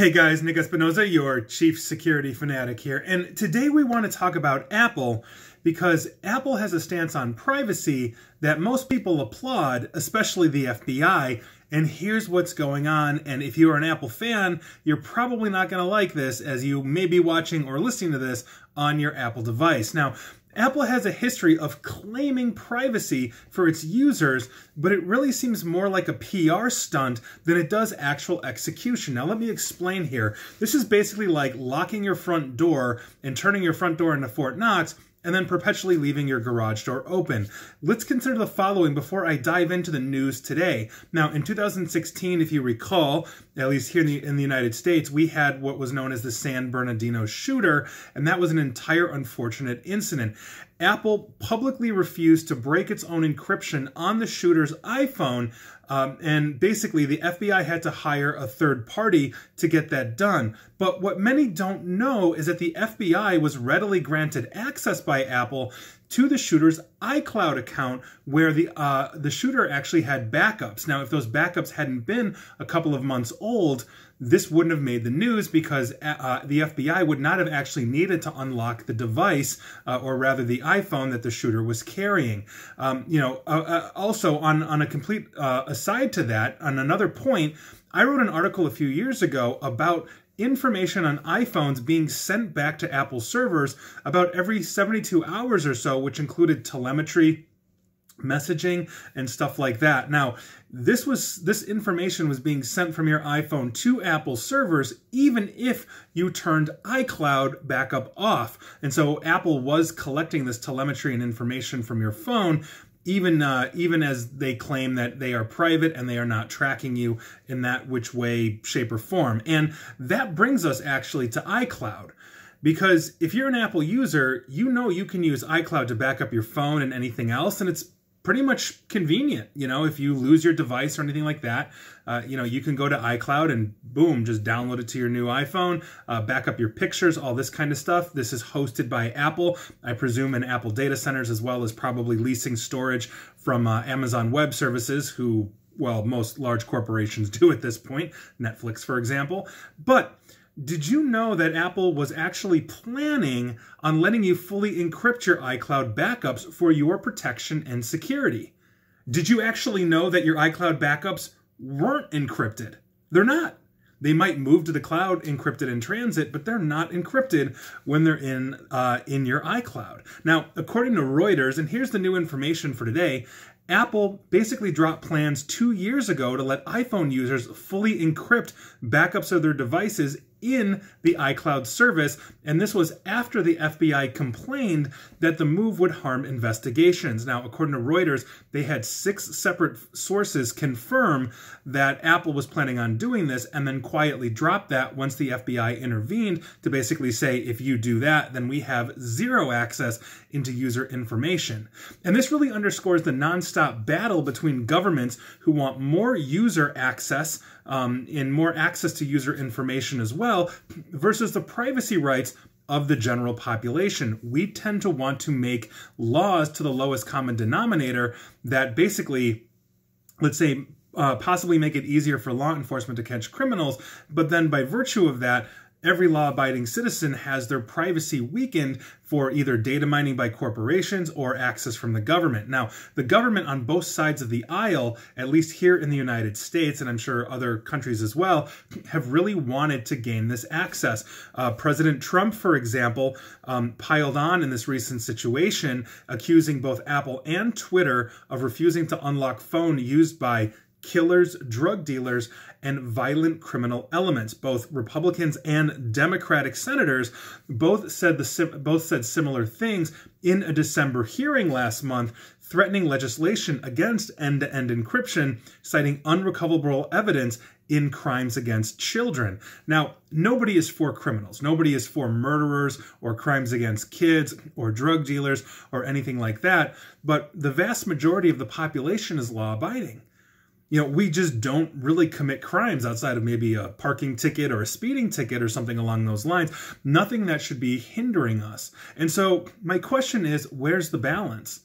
Hey guys, Nick Espinoza, your chief security fanatic here, and today we want to talk about Apple because Apple has a stance on privacy that most people applaud, especially the FBI, and here's what's going on. And if you're an Apple fan, you're probably not going to like this, as you may be watching or listening to this on your Apple device. Now, Apple has a history of claiming privacy for its users, but it really seems more like a PR stunt than it does actual execution. Now, let me explain here. This is basically like locking your front door and turning your front door into Fort Knox, and then perpetually leaving your garage door open. Let's consider the following before I dive into the news today. Now, in 2016, if you recall, at least here in the United States, we had what was known as the San Bernardino shooter, and that was an entire unfortunate incident. Apple publicly refused to break its own encryption on the shooter's iPhone, and basically the FBI had to hire a third party to get that done. But what many don't know is that the FBI was readily granted access by Apple to the shooter's iCloud account, where the shooter actually had backups. Now, if those backups hadn't been a couple of months old, this wouldn't have made the news because the FBI would not have actually needed to unlock the device, or rather the iPhone that the shooter was carrying. Also, on a complete aside to that, on another point, I wrote an article a few years ago about information on iPhones being sent back to Apple servers about every 72 hours or so, which included telemetry, messaging, and stuff like that. Now, this information was being sent from your iPhone to Apple servers, even if you turned iCloud backup off. And so Apple was collecting this telemetry and information from your phone, even as they claim that they are private and they are not tracking you in that which way, shape, or form. And that brings us actually to iCloud. Because if you're an Apple user, you know you can use iCloud to back up your phone and anything else, and it's pretty much convenient. You know, if you lose your device or anything like that, you can go to iCloud and boom, just download it to your new iPhone, back up your pictures, all this kind of stuff. This is hosted by Apple, I presume in Apple data centers, as well as probably leasing storage from Amazon Web Services, who, well, most large corporations do at this point, Netflix, for example. But did you know that Apple was actually planning on letting you fully encrypt your iCloud backups for your protection and security? Did you actually know that your iCloud backups weren't encrypted? They're not. They might move to the cloud encrypted in transit, but they're not encrypted when they're in your iCloud. Now, according to Reuters, and here's the new information for today, Apple basically dropped plans 2 years ago to let iPhone users fully encrypt backups of their devices in the iCloud service, and this was after the FBI complained that the move would harm investigations. Now, according to Reuters, they had 6 separate sources confirm that Apple was planning on doing this and then quietly dropped that once the FBI intervened to basically say, if you do that, then we have zero access into user information. And this really underscores the nonstop battle between governments who want more user access and more access to user information as well, versus the privacy rights of the general population. We tend to want to make laws to the lowest common denominator that basically, let's say, possibly make it easier for law enforcement to catch criminals, but then by virtue of that, every law-abiding citizen has their privacy weakened for either data mining by corporations or access from the government. Now, the government on both sides of the aisle, at least here in the United States, and I'm sure other countries as well, have really wanted to gain this access. President Trump, for example, piled on in this recent situation, accusing both Apple and Twitter of refusing to unlock phone used by killers, drug dealers, and violent criminal elements. Both Republicans and Democratic senators both said similar things in a December hearing last month, threatening legislation against end-to-end encryption, citing unrecoverable evidence in crimes against children. Now, nobody is for criminals. Nobody is for murderers or crimes against kids or drug dealers or anything like that. But the vast majority of the population is law-abiding. You know, we just don't really commit crimes outside of maybe a parking ticket or a speeding ticket or something along those lines. Nothing that should be hindering us. And so my question is, where's the balance?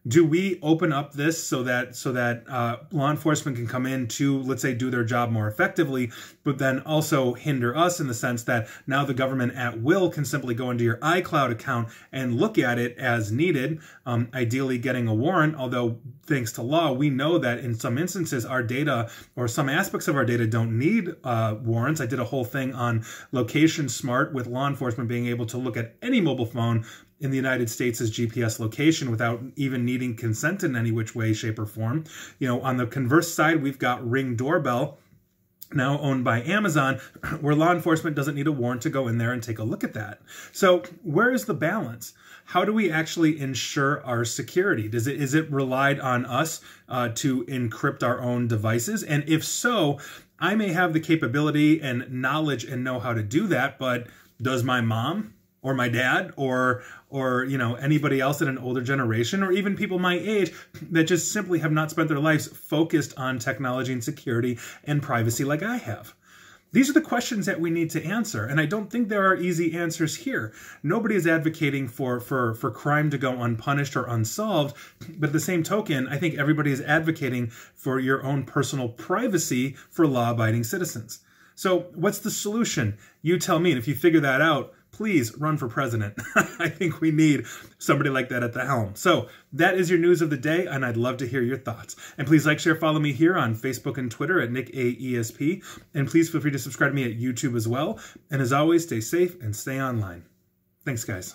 Do we open up this so that law enforcement can come in to, let's say, do their job more effectively, but then also hinder us in the sense that now the government at will can simply go into your iCloud account and look at it as needed, ideally getting a warrant, although thanks to law, we know that in some instances our data or some aspects of our data don't need warrants. I did a whole thing on Location Smart with law enforcement being able to look at any mobile phone in the United States' GPS location without even needing consent in any which way, shape, or form. You know, on the converse side, we've got Ring Doorbell, now owned by Amazon, where law enforcement doesn't need a warrant to go in there and take a look at that. So where is the balance? How do we actually ensure our security? Is it relied on us to encrypt our own devices? And if so, I may have the capability and knowledge and know how to do that, but does my mom or my dad or you know, anybody else in an older generation, or even people my age that just simply have not spent their lives focused on technology and security and privacy like I have? These are the questions that we need to answer, and I don't think there are easy answers here. Nobody is advocating for crime to go unpunished or unsolved, but at the same token, I think everybody is advocating for your own personal privacy for law-abiding citizens. So what's the solution? You tell me, and if you figure that out, please run for president. I think we need somebody like that at the helm. So that is your news of the day, and I'd love to hear your thoughts. And please like, share, follow me here on Facebook and Twitter at NickAESP. And please feel free to subscribe to me at YouTube as well. And as always, stay safe and stay online. Thanks, guys.